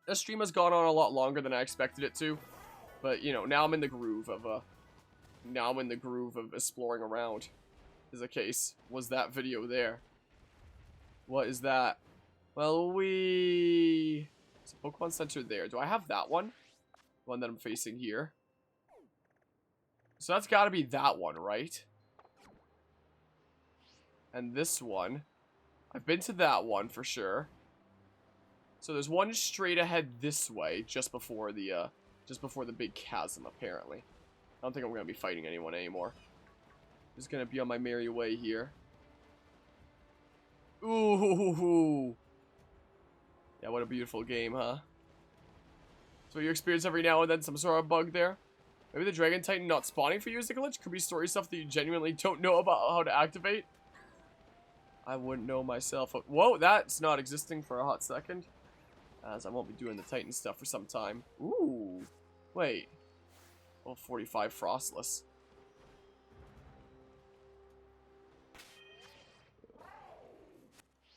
This stream has gone on a lot longer than I expected it to. But, you know, now I'm in the groove of, exploring around. Is the case. Was that video there? What is that? Well, there's a Pokemon Center there. Do I have that one? The one that I'm facing here. So that's gotta be that one, right? And this one. I've been to that one for sure. So there's one straight ahead this way, just before the big chasm, apparently. I don't think I'm gonna be fighting anyone anymore. Just gonna be on my merry way here. Ooh. Yeah, what a beautiful game, huh? So you experience every now and then some sort of bug there. Maybe the Dragon Titan not spawning for you is a glitch. Could be story stuff that you genuinely don't know about how to activate. I wouldn't know myself. Whoa, that's not existing for a hot second. As I won't be doing the Titan stuff for some time. Ooh. Wait. Well, 45 Frostless.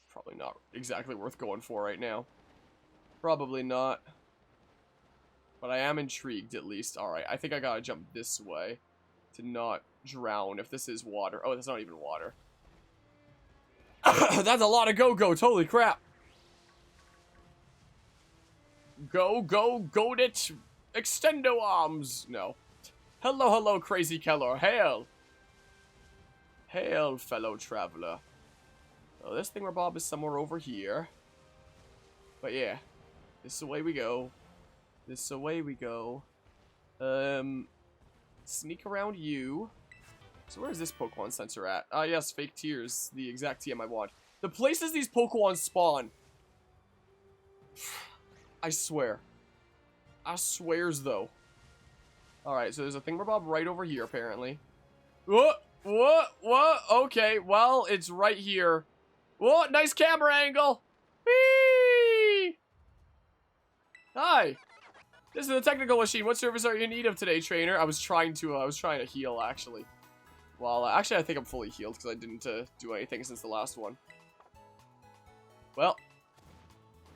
Probably not exactly worth going for right now. Probably not. But I am intrigued, at least. Alright, I think I gotta jump this way to not drown if this is water. Oh, that's not even water. That's a lot of go-goats. Holy crap. Go, it. Extendo arms. No. Hello, crazy Keller. Hail. Hail, fellow traveler. Oh, this thingamabob is somewhere over here. But yeah. This is the way we go. This is the way we go. Sneak around you. So where's this Pokemon Center at? Ah, yes, fake tears. The exact TM I want. The places these Pokemon spawn. I swear. I swears, though. Alright, so there's a thingamabob right over here, apparently. What? Okay, well, it's right here. Whoa, nice camera angle. Whee! Hi. This is the technical machine. What service are you in need of today, trainer? I was trying to heal, actually. Well, actually, I think I'm fully healed because I didn't do anything since the last one. Well.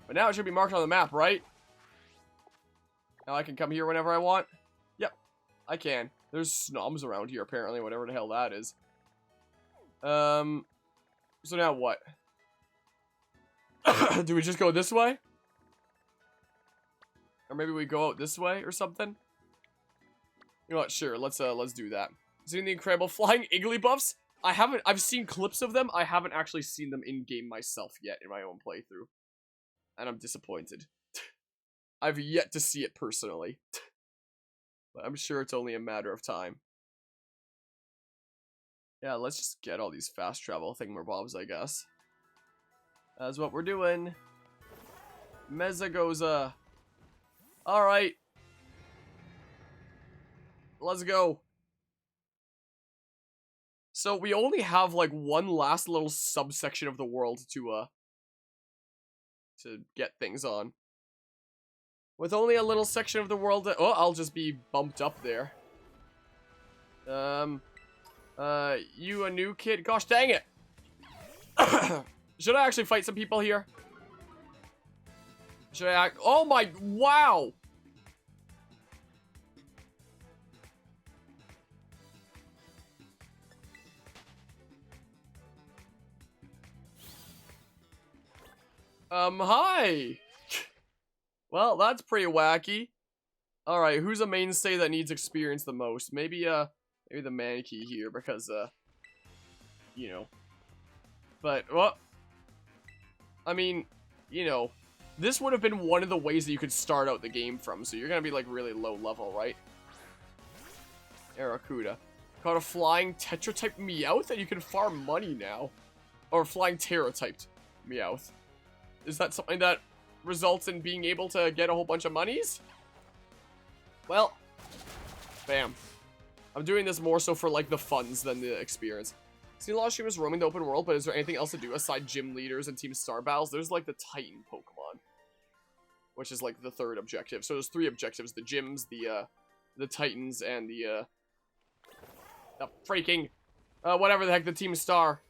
But now it should be marked on the map, right? Now I can come here whenever I want? Yep, I can. There's snobs around here, apparently, whatever the hell that is. So now what? Do we just go this way? Or maybe we go out this way or something? You know what, sure, let's do that. Seen the incredible flying Igglybuffs? I've seen clips of them. I haven't actually seen them in-game myself yet in my own playthrough. And I'm disappointed. I've yet to see it personally. But I'm sure it's only a matter of time. Yeah, let's just get all these fast travel thingamabobs, I guess. That's what we're doing. Mezagoza. Alright. Let's go. So we only have like one last little subsection of the world to get things on. With only a little section of the world that, oh, I'll just be bumped up there. You a new kid? Gosh dang it! Should I actually fight some people here? Should I act? Oh my, wow! Hi! Well, that's pretty wacky. Alright, who's a mainstay that needs experience the most? Maybe the Mankey here, because, you know. But, well, I mean, you know, this would have been one of the ways that you could start out the game from, so you're gonna be, like, really low level, right? Aracuda. Caught a flying Tetra-type Meowth, and you can farm money now. Or flying Terra-typed Meowth. Is that something that results in being able to get a whole bunch of monies? Well, bam. I'm doing this more so for, like, the funds than the experience. Seen a lot of streamers roaming the open world, but is there anything else to do aside gym leaders and Team Star battles? There's, like, the Titan Pokemon, which is, like, the third objective. So there's 3 objectives: the gyms, the Titans, and the freaking, whatever the heck, the Team Star.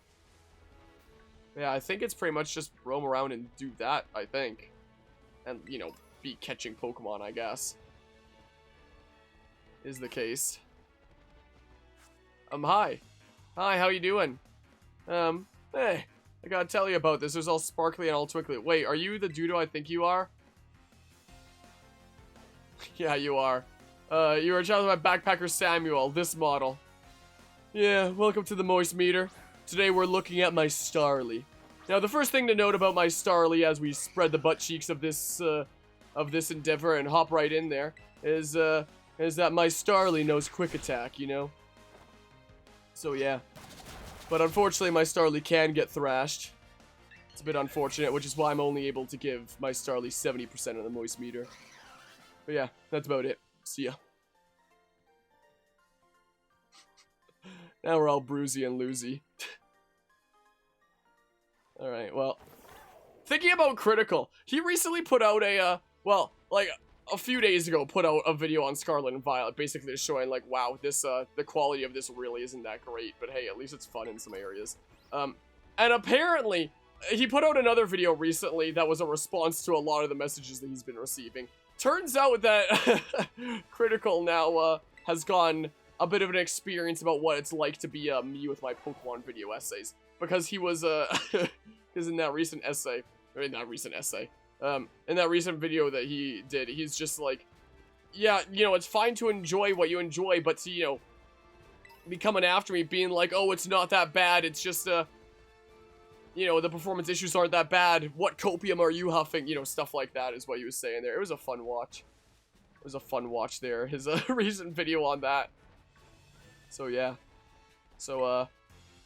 Yeah, I think it's pretty much just roam around and do that, I think. And, you know, be catching Pokemon, I guess. Is the case. Hi. Hi, how you doing? Hey, I gotta tell you about this. It was all sparkly and all twinkly. Wait, are you the dude I think you are? Yeah, you are. You were a child of my backpacker Samuel, this model. Yeah, welcome to the Moist Meter. Today we're looking at my Starly. Now, the first thing to note about my Starly as we spread the butt cheeks of this endeavor and hop right in there is that my Starly knows Quick Attack, you know? So, yeah. But unfortunately, my Starly can get thrashed. It's a bit unfortunate, which is why I'm only able to give my Starly 70% of the Moist Meter. But yeah, that's about it. See ya. Now we're all bruisey and loosey. Alright, well. Thinking about Critical, he recently put out well, like, a few days ago, put out a video on Scarlet and Violet, basically just showing, like, wow, this, the quality of this really isn't that great, but hey, at least it's fun in some areas. And apparently, he put out another video recently that was a response to a lot of the messages that he's been receiving. Turns out that Critical now, has gotten a bit of an experience about what it's like to be, me with my Pokemon video essays. Because he was, because in that recent essay, in that recent video that he did, he's just like, yeah, you know, it's fine to enjoy what you enjoy, but to, you know, be coming after me being like, oh, it's not that bad, it's just, you know, the performance issues aren't that bad, what copium are you huffing, you know, stuff like that is what he was saying there. It was a fun watch. It was a fun watch there, his recent video on that. So, yeah. So,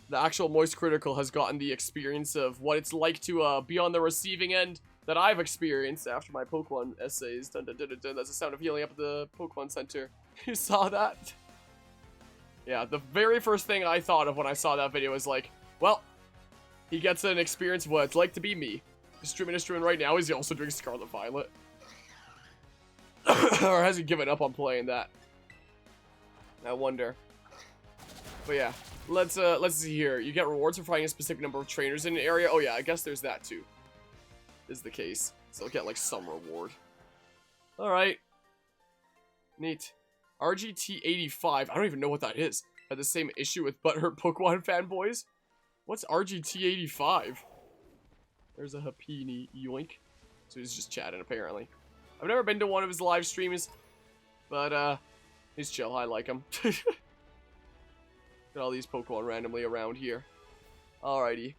the actual Moist Critical has gotten the experience of what it's like to be on the receiving end that I've experienced after my Pokemon essays. Dun, dun, dun, dun, dun. That's the sound of healing up at the Pokemon Center. You saw that? Yeah, the very first thing I thought of when I saw that video was like, well, he gets an experience of what it's like to be me. He's streaming right now. Is he also doing Scarlet Violet? Or has he given up on playing that? I wonder. But yeah. Let's see here. You get rewards for finding a specific number of trainers in an area. Oh yeah, I guess there's that too. Is the case. So I'll get like some reward. Alright. Neat. RGT85. I don't even know what that is. Had the same issue with Butthurt Pokemon fanboys. What's RGT85? There's a Happini yoink. So he's just chatting apparently. I've never been to one of his live streams. But he's chill. I like him. Got all these Pokemon randomly around here. Alrighty.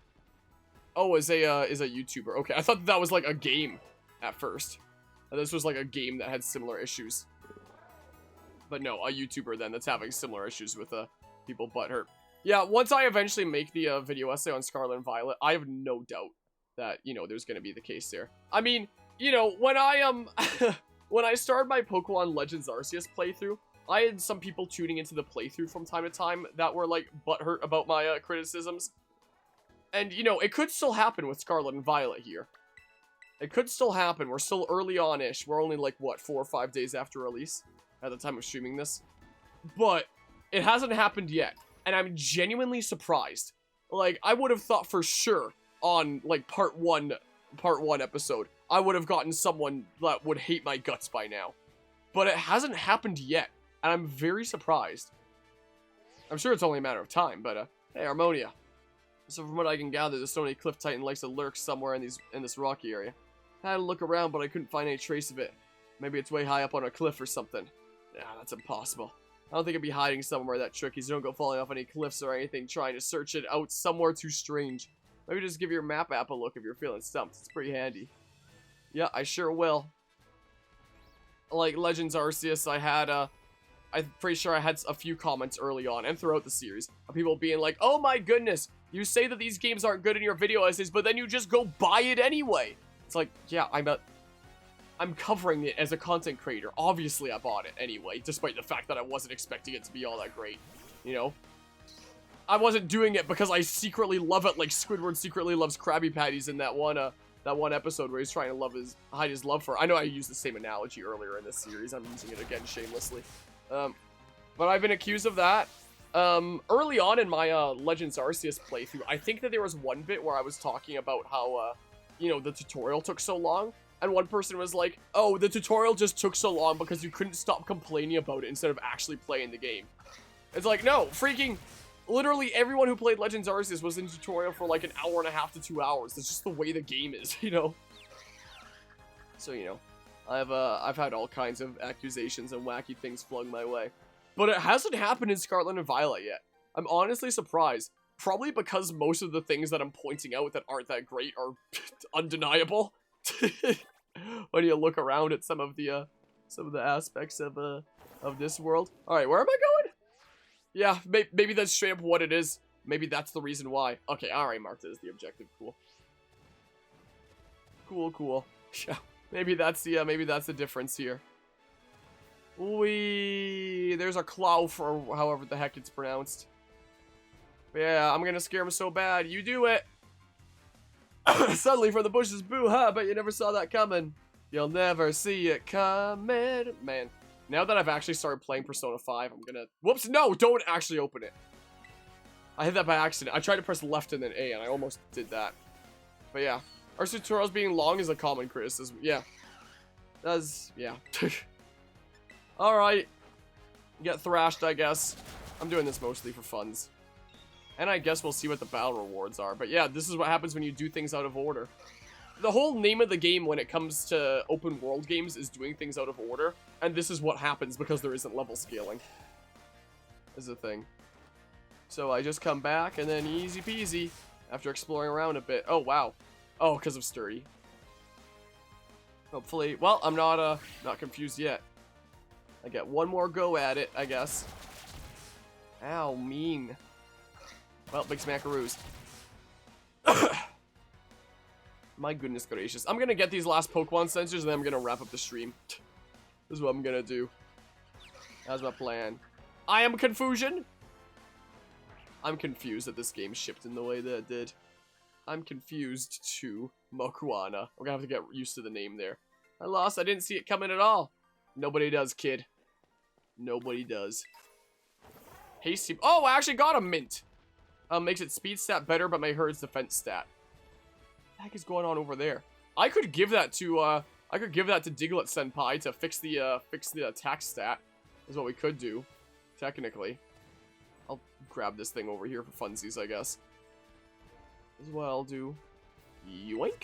Oh, is a YouTuber. Okay, I thought that was like a game at first. This was like a game that had similar issues. But no, a YouTuber then that's having similar issues with people butthurt. Yeah, once I eventually make the video essay on Scarlet and Violet, I have no doubt that, you know, there's gonna be the case there. I mean, you know, when I when I started my Pokemon Legends Arceus playthrough, I had some people tuning into the playthrough from time to time that were, like, butthurt about my criticisms. And, you know, it could still happen with Scarlet and Violet here. It could still happen. We're still early on-ish. We're only, like, what, 4 or 5 days after release at the time of streaming this. But it hasn't happened yet. And I'm genuinely surprised. Like, I would have thought for sure on, like, part one episode, I would have gotten someone that would hate my guts by now. But it hasn't happened yet. And I'm very surprised. I'm sure it's only a matter of time, but, hey, Harmonia. So from what I can gather, the Stony Cliff Titan likes to lurk somewhere in this rocky area. I had to look around, but I couldn't find any trace of it. Maybe it's way high up on a cliff or something. Yeah, that's impossible. I don't think it'd be hiding somewhere that tricky, so don't go falling off any cliffs or anything trying to search it out somewhere too strange. Maybe just give your map app a look if you're feeling stumped. It's pretty handy. Yeah, I sure will. Like Legends Arceus, I'm pretty sure I had a few comments early on and throughout the series of people being like, oh my goodness, you say that these games aren't good in your video essays, but then you just go buy it anyway. It's like, yeah, I'm covering it as a content creator. Obviously, I bought it anyway, despite the fact that I wasn't expecting it to be all that great, you know? I wasn't doing it because I secretly love it like Squidward secretly loves Krabby Patties in that one episode where he's trying to hide his love for. I know I used the same analogy earlier in this series. I'm using it again shamelessly. But I've been accused of that. Early on in my Legends Arceus playthrough, I think that there was one bit where I was talking about how, you know, the tutorial took so long. And one person was like, oh, the tutorial just took so long because you couldn't stop complaining about it instead of actually playing the game. It's like, no, freaking, literally everyone who played Legends Arceus was in tutorial for like an hour and a half to 2 hours. That's just the way the game is, you know? So, you know, I've had all kinds of accusations and wacky things flung my way. But it hasn't happened in Scarlet and Violet yet. I'm honestly surprised. Probably because most of the things that I'm pointing out that aren't that great are undeniable. When you look around at some of the aspects of this world. All right, where am I going? Yeah, maybe that's straight up what it is. Maybe that's the reason why. Okay, all right, marked it as the objective. Cool. Cool. Yeah, maybe that's the difference here. There's a claw for however the heck it's pronounced. Yeah, I'm gonna scare him so bad. You do it. Suddenly from the bushes, boo-ha, but you never saw that coming. You'll never see it coming. Man, now that I've actually started playing Persona 5, I'm gonna... Whoops, no, don't actually open it. I hit that by accident. I tried to press left and then A, and I almost did that. But yeah, our tutorials being long is a common criticism. Yeah. Yeah. Alright. Get thrashed, I guess. I'm doing this mostly for funs. And I guess we'll see what the battle rewards are. But yeah, this is what happens when you do things out of order. The whole name of the game when it comes to open world games is doing things out of order. And this is what happens because there isn't level scaling. Is the thing. So I just come back and then easy peasy after exploring around a bit. Oh, wow. Oh, because of Sturdy. Hopefully. Well, I'm not confused yet. I get one more go at it, I guess. Ow, mean. Well, big smackaroos. My goodness gracious. I'm gonna get these last Pokemon sensors and then I'm gonna wrap up the stream. This is what I'm gonna do. That's my plan. I am confusion. I'm confused that this game shipped in the way that it did. I'm confused to Mokuana. We're gonna have to get used to the name there. I lost. I didn't see it coming at all. Nobody does, kid. Nobody does. Hasty. Oh, I actually got a mint. Makes its speed stat better, but my herd's defense stat. What the heck is going on over there? I could give that to Diglett Senpai to fix the attack stat. Is what we could do, technically. I'll grab this thing over here for funsies, I guess. Is what I'll do. Yoink.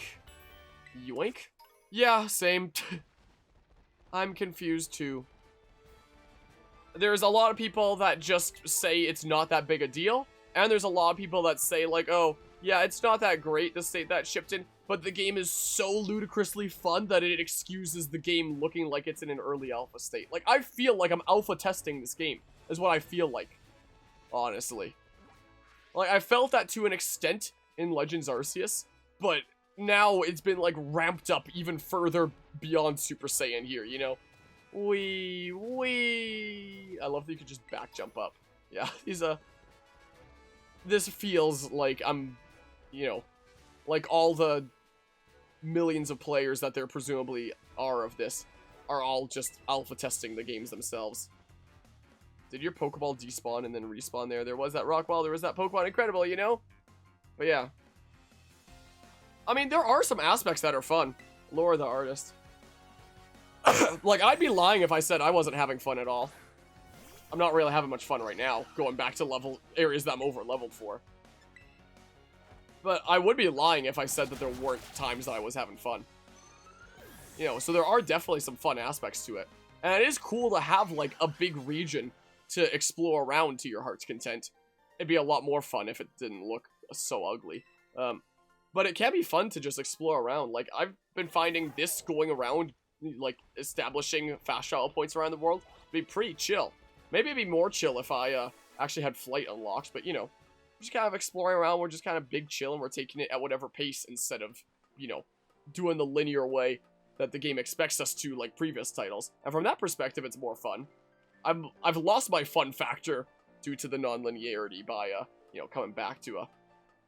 Yoink. Yeah, same. I'm confused too. There's a lot of people that just say it's not that big a deal. And there's a lot of people that say, like, oh, yeah, it's not that great, the state that shipped in, but the game is so ludicrously fun that it excuses the game looking like it's in an early alpha state. Like, I feel like I'm alpha testing this game, is what I feel like, honestly. Like, I felt that to an extent in Legends Arceus, but now it's been, like, ramped up even further beyond Super Saiyan here, you know? Wee. I love that you could just back jump up. Yeah, this feels like I'm, you know, like all the millions of players that there presumably are of this are all just alpha testing the games themselves. Did your Pokeball despawn and then respawn there? There was that Rockwall, there was that Pokemon. Incredible, you know? But yeah. I mean, there are some aspects that are fun. Laura the artist. Like, I'd be lying if I said I wasn't having fun at all. I'm not really having much fun right now, going back to areas that I'm over-leveled for. But I would be lying if I said that there weren't times that I was having fun. You know, so there are definitely some fun aspects to it. And it is cool to have, like, a big region to explore around to your heart's content. It'd be a lot more fun if it didn't look so ugly. But it can be fun to just explore around. Like, I've been finding this going around, like, establishing fast travel points around the world, be pretty chill. Maybe it'd be more chill if I actually had flight unlocked, but, you know, we're just kind of exploring around, we're just kind of big chill, and we're taking it at whatever pace instead of, you know, doing the linear way that the game expects us to, like previous titles. And from that perspective, it's more fun. I've lost my fun factor due to the non-linearity by, you know, coming back to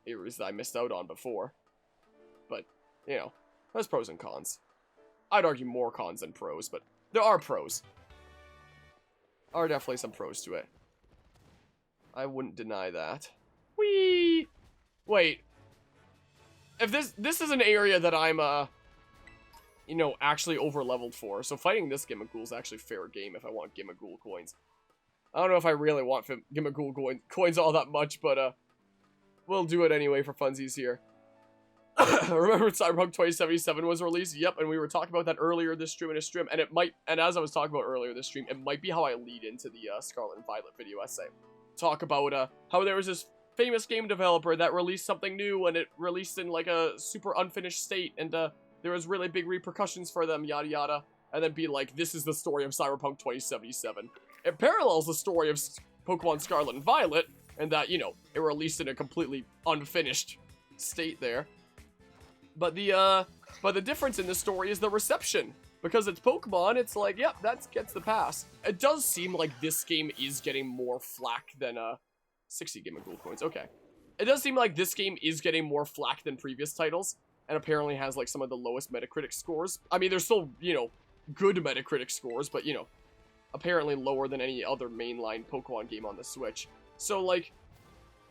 areas that I missed out on before. But, you know, there's pros and cons. I'd argue more cons than pros, but there are pros. Are definitely some pros to it. I wouldn't deny that. Whee! Wait. If this is an area that I'm, you know, actually over-leveled for. So fighting this Gimmighoul is actually fair game if I want Gimmighoul coins. I don't know if I really want Gimmighoul coins all that much, but, we'll do it anyway for funsies here. Remember Cyberpunk 2077 was released? Yep, and we were talking about that earlier this stream, and as I was talking about earlier this stream, it might be how I lead into the, Scarlet and Violet video essay. Talk about, how there was this famous game developer that released something new, and it released in, like, a super unfinished state, and, there was really big repercussions for them, yada yada, and then be like, this is the story of Cyberpunk 2077. It parallels the story of Pokemon Scarlet and Violet, and that, you know, it released in a completely unfinished state there. But the difference in this story is the reception. Because it's Pokemon, it's like, yep, that gets the pass. It does seem like this game is getting more flack than, 60 Gimmighoul coins, okay. It does seem like this game is getting more flack than previous titles, and apparently has, like, some of the lowest Metacritic scores. I mean, there's still, you know, good Metacritic scores, but, you know, apparently lower than any other mainline Pokemon game on the Switch. So, like,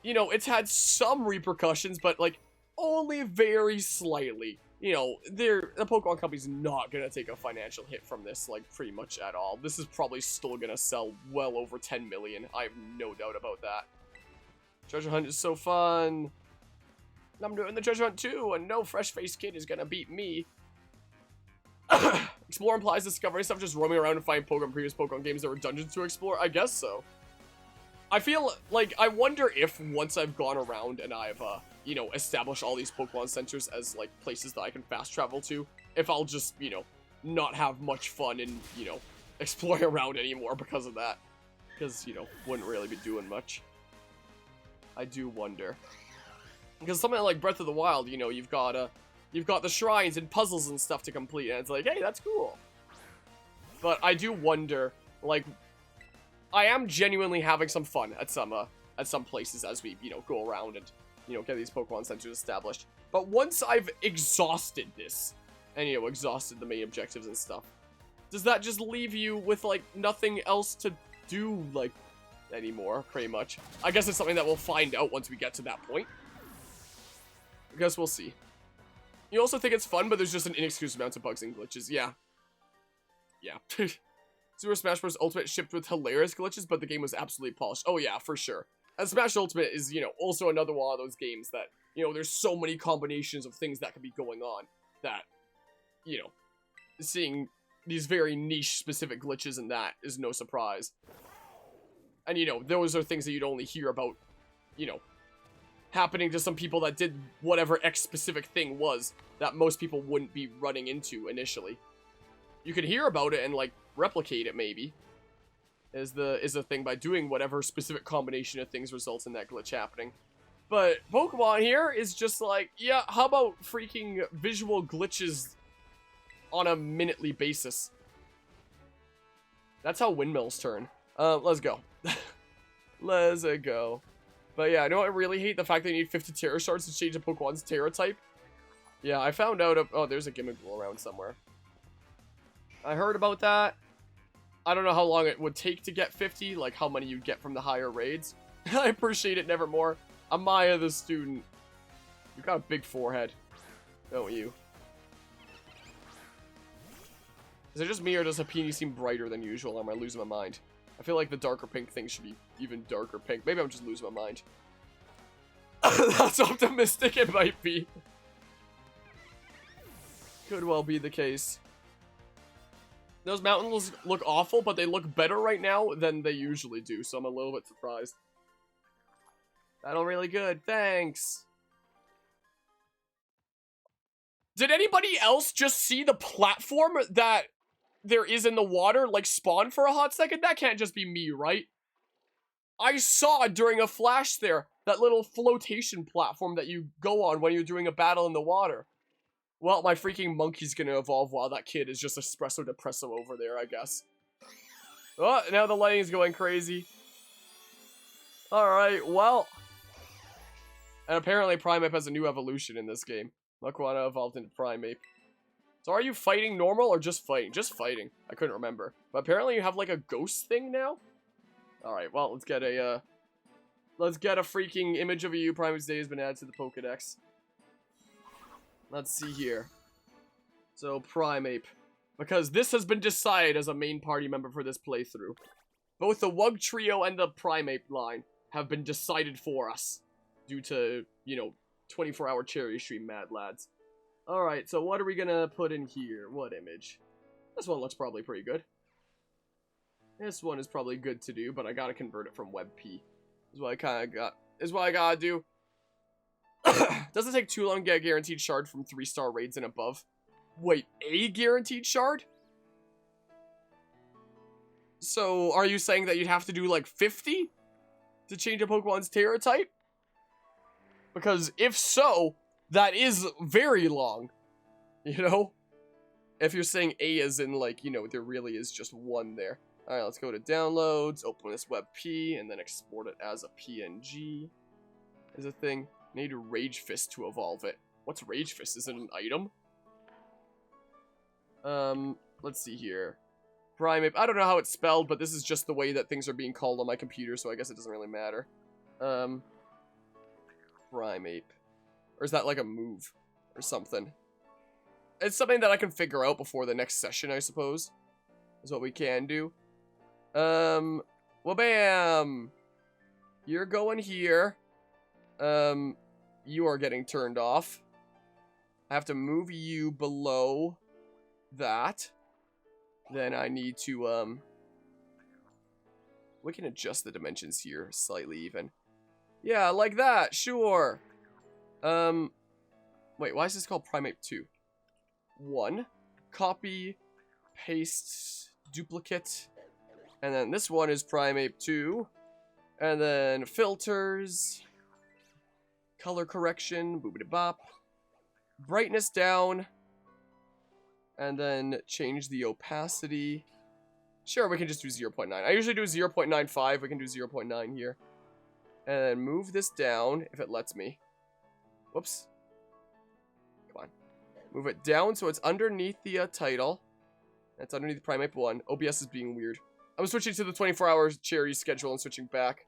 you know, it's had some repercussions, but, like, only very slightly. You know, the Pokemon Company's not gonna take a financial hit from this, like, pretty much at all. This is probably still gonna sell well over 10 million. I have no doubt about that. Treasure Hunt is so fun. I'm doing the Treasure Hunt too, and no fresh-faced kid is gonna beat me. Explore implies discovering stuff, just roaming around and finding previous Pokemon games that were dungeons to explore? I guess so. I feel like, I wonder if once I've gone around and I've, you know, established all these Pokemon centers as, like, places that I can fast travel to, if I'll just, you know, not have much fun in, you know, exploring around anymore because of that. Because, you know, wouldn't really be doing much. I do wonder. Because something like Breath of the Wild, you know, you've got the shrines and puzzles and stuff to complete, and it's like, hey, that's cool. But I do wonder, like, I am genuinely having some fun at some places as we, you know, go around and, you know, get these Pokemon centers established. But once I've exhausted this, and, you know, exhausted the main objectives and stuff, does that just leave you with, like, nothing else to do, like, anymore, pretty much? I guess it's something that we'll find out once we get to that point. I guess we'll see. You also think it's fun, but there's just an inexcusable amount of bugs and glitches. Yeah. Yeah. Super Smash Bros. Ultimate shipped with hilarious glitches, but the game was absolutely polished. Oh yeah, for sure. And Smash Ultimate is, you know, also another one of those games that, you know, there's so many combinations of things that could be going on that, you know, seeing these very niche specific glitches in that is no surprise. And, you know, those are things that you'd only hear about, you know, happening to some people that did whatever X specific thing was that most people wouldn't be running into initially. You could hear about it and, like, replicate it, maybe, is the thing by doing whatever specific combination of things results in that glitch happening. But Pokemon here is just like, yeah, how about freaking visual glitches on a minutely basis? That's how windmills turn. Let's go. Let's go. But yeah, I know I really hate the fact that you need 50 Terra Shards to change a Pokemon's Terra type. Yeah, I found out, oh, there's a Gimmighoul around somewhere. I heard about that. I don't know how long it would take to get 50, like how many you'd get from the higher raids. I appreciate it, Nevermore. Amaya the student. You've got a big forehead, don't you? Is it just me, or does Happiny seem brighter than usual? Am I losing my mind? I feel like the darker pink thing should be even darker pink. Maybe I'm just losing my mind. That's optimistic, it might be. Could well be the case. Those mountains look awful, but they look better right now than they usually do, so I'm a little bit surprised. Battle really good, thanks. Did anybody else just see the platform that there is in the water, like, spawn for a hot second? That can't just be me, right? I saw during a flash there, that little flotation platform that you go on when you're doing a battle in the water. Well, my freaking monkey's gonna evolve while that kid is just espresso depresso over there, I guess. Oh, now the lighting's going crazy. Alright, well. And apparently Primeape has a new evolution in this game. Muckwana evolved into Primeape. So are you fighting normal or just fighting? Just fighting. I couldn't remember. But apparently you have like a ghost thing now? Alright, well, let's get a freaking image of you. Primeape's day has been added to the Pokedex. Let's see here. So, Primeape. Because this has been decided as a main party member for this playthrough. Both the Wug Trio and the Primeape line have been decided for us. Due to, you know, 24-hour cherry stream mad lads. Alright, so what are we gonna put in here? What image? This one looks probably pretty good. This one is probably good to do, but I gotta convert it from WebP. Is what I kinda got. Is what I gotta do. Doesn't take too long to get a guaranteed shard from 3-star raids and above. Wait, a guaranteed shard? So, are you saying that you'd have to do like 50 to change a Pokemon's Terra type? Because if so, that is very long. You know? If you're saying A as in like, you know, there really is just one there. Alright, let's go to downloads, open this WebP, and then export it as a PNG. Is a thing. Need a Rage Fist to evolve it. What's Rage Fist? Is it an item? Let's see here. Primeape. I don't know how it's spelled, but this is just the way that things are being called on my computer, so I guess it doesn't really matter. Primeape. Or is that like a move? Or something? It's something that I can figure out before the next session, I suppose. Is what we can do. Well, bam! You're going here. You are getting turned off. I have to move you below that. Then I need to, we can adjust the dimensions here slightly even. Yeah, like that, sure. Wait, why is this called Primeape 2? 1. Copy, paste, duplicate. And then this one is Primeape 2. And then filters. Color correction, boobity bop. Brightness down. And then change the opacity. Sure, we can just do 0.9. I usually do 0.95. We can do 0.9 here. And then move this down, if it lets me. Whoops. Come on. Move it down so it's underneath the title. It's underneath Primeape 1. OBS is being weird. I'm switching to the 24-hour cherry schedule and switching back.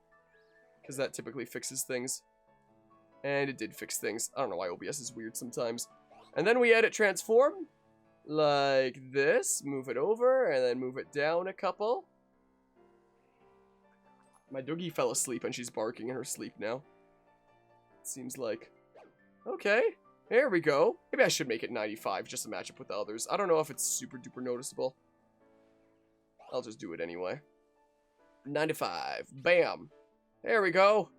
Because that typically fixes things. And it did fix things. I don't know why OBS is weird sometimes. And then we edit transform. Like this. Move it over and then move it down a couple. My doggy fell asleep and she's barking in her sleep now. It seems like. Okay. There we go. Maybe I should make it 95 just to match up with the others. I don't know if it's super duper noticeable. I'll just do it anyway. 95. Bam. There we go.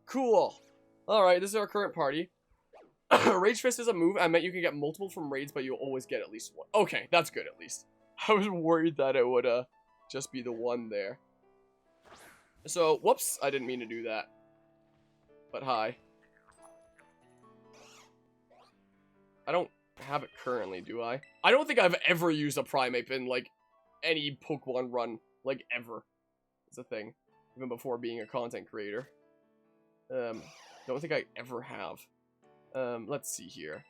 Cool. Alright, this is our current party. Rage Fist is a move. I meant you can get multiple from raids, but you'll always get at least one. Okay, that's good at least. I was worried that it would just be the one there. So, whoops, I didn't mean to do that. But hi. I don't have it currently, do I? I don't think I've ever used a Primeape in, like, any Pokemon run, like, ever. It's a thing. Even before being a content creator. Don't think I ever have. Let's see here.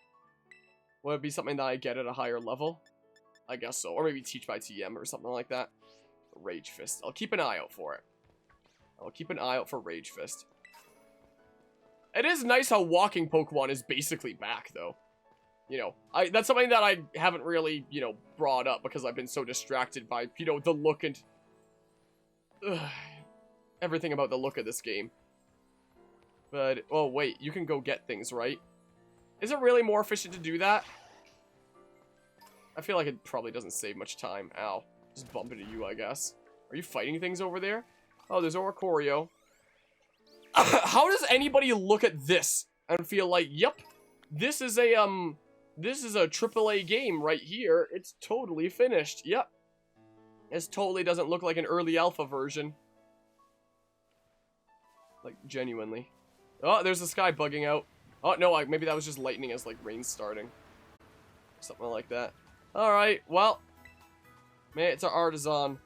Would it be something that I get at a higher level? I guess so. Or maybe Teach by TM or something like that. Rage Fist. I'll keep an eye out for it. I'll keep an eye out for Rage Fist. It is nice how walking Pokemon is basically back, though. You know, that's something that I haven't really, you know, brought up because I've been so distracted by, you know, the look and... everything about the look of this game. But, oh wait, you can go get things, right? Is it really more efficient to do that? I feel like it probably doesn't save much time. Ow. Just bump into you, I guess. Are you fighting things over there? Oh, there's Oricorio. How does anybody look at this and feel like, yep, this is a AAA game right here. It's totally finished. Yep. This totally doesn't look like an early alpha version. Like, genuinely. Oh, there's the sky bugging out. Oh, no, maybe that was just lightning as, like, rain starting. Something like that. Alright, well. Man, it's an artisan.